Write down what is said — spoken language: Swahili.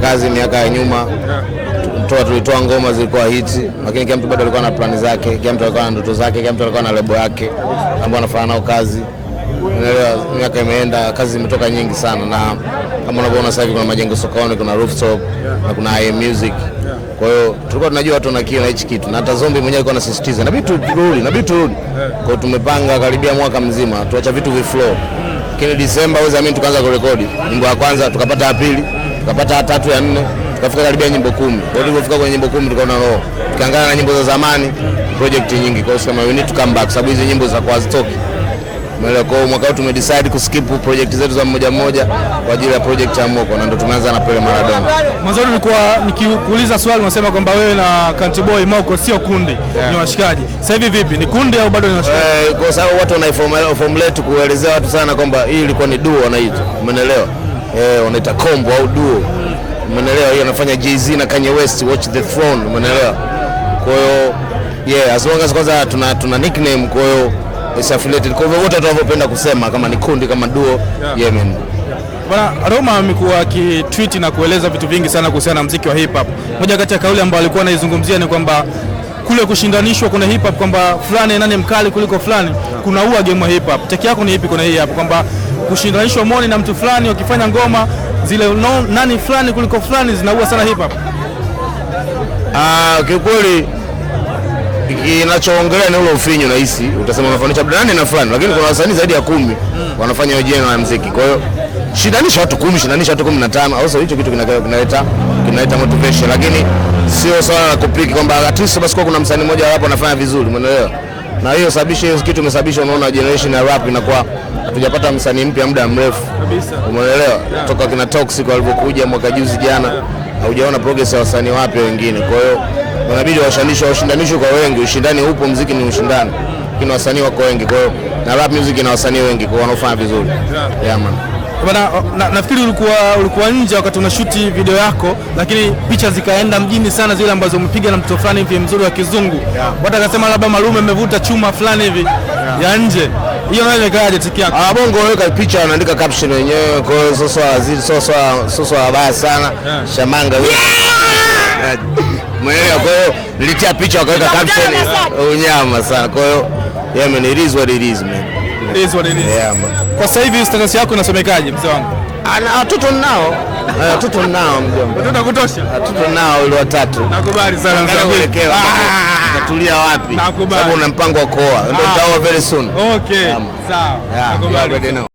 kazi miaka ya nyuma, tulitoa ngoma zilikuwa hiti, lakini kila mtu bado alikuwa na plani zake, kila mtu alikuwa na ndoto zake, kila mtu alikuwa na lebo yake ambao anafanya nao kazi. Unaelewa, miaka imeenda, kazi zimetoka nyingi sana, na kama unavyoona sasa hivi kuna majengo sokoni, kuna rooftop na kuna IM Music. Kwa hiyo tulikuwa tunajua watu na kile na hichi kitu, na hata Zombi mwenyewe alikuwa anasisitiza inabidi turudi. Kwa hiyo tumepanga karibia mwaka mzima tuacha vitu flow. Lakini Disemba tukaanza kurekodi nyimbo ya kwanza, tukapata ya pili, tukapata ya tatu, ya nne, tukafika karibia nyimbo 10. Kwa hiyo tulipofika kwenye nyimbo 10 tukaona roho, tukaangana na nyimbo za zamani, project nyingi. Kwa hiyo kama we need to come back, sababu hizo nyimbo za kwa zitoki. Kwa mwaka huu tumedecide kuskip project zetu za mmoja kwa ajili ya project ya Moko, na ndio tumeanza na Pele Maradona. Mwanzo nilikuwa nikikuuliza swali unasema kwamba wewe na Country Boy Moko sio kundi, ni washikaji. Sasa hivi vipi? Ni kundi au bado ni washikaji? Kwa sababu watu wanaiformulate kuelezea watu sana kwamba hii ilikuwa ni duo wanaita. Umeelewa? Wanaita combo au duo. Umeelewa? Hiyo anafanya Jay-Z na Kanye West, Watch the Throne. Umeelewa? Kwa hiyo as long as kwanza tuna nickname, kwa hiyo is affiliated. Kwa hivyo wote tunavyopenda kusema kama ni kundi, kama duo, man. Bwana Roma amekuwa akitweet na kueleza vitu vingi sana kuhusiana na muziki wa hip hop. Moja kati ya kauli ambayo alikuwa anaizungumzia ni kwamba kule kushindanishwa kuna hip hop, kwamba fulani nani mkali kuliko fulani, kuna ua game wa hip hop. Teki yako ni ipi kuna hii hapa, kwamba kushindanishwa Moni na mtu fulani wakifanya ngoma zile nani fulani kuliko fulani zinaua sana hip hop? Kikweli kinachoongelea ni ule ufinyo na hisi, utasema unafanisha nani na fulani, lakini kuna wasanii zaidi ya 10 wanafanya hiyo jeno ya muziki. Kwa hiyo shindanisha watu 10, shindanisha watu 15, au hicho kitu kinaleta motivation, lakini sio swala la kupiki kwamba at least basi kuna msanii mmoja hapo anafanya vizuri, umeelewa? Na hiyo sababisha hiyo kitu imesababisha, unaona generation ya rap inakuwa hatujapata msanii mpya muda mrefu kabisa, umeelewa? Toka kina Toxic walipokuja mwaka juzi jana, haujaona progress ya wasanii wapya wengine. Kwa hiyo inabidi washindanishwe kwa wengi, ushindani upo, muziki ni ushindani, lakini wasanii wako wengi. Kwa hiyo na rap music ina wasanii wengi kwa wanaofanya vizuri. Man. Bwana, nafikiri ulikuwa nje wakati unashuti video yako, lakini picha zikaenda mjini sana, zile ambazo umepiga na mtoto fulani hivi mzuri wa kizungu. Watu akasema labda Malume amevuta chuma fulani hivi ya nje. Hiyo nayo imekaaje tiki yako? Bongo weka picha, wanaandika caption wenyewe, kwa hiyo sio wabaya sana. Shamanga wewe. Mwenyewe kwa hiyo nilitia picha wakaweka caption unyama sana. Kwa hiyo man, it is what it is, man. It is what it is. Man. Kwa sasa hivi status yako inasomekaje mzee wangu? Watoto nao mjomba. Watoto kutosha? Watoto nao ile watatu. Nakubali sana mzee wangu. Natulia wapi? Nakubali. Sababu una mpango wa kuoa. Ndio utaoa very soon. Okay. Sawa. Nakubali.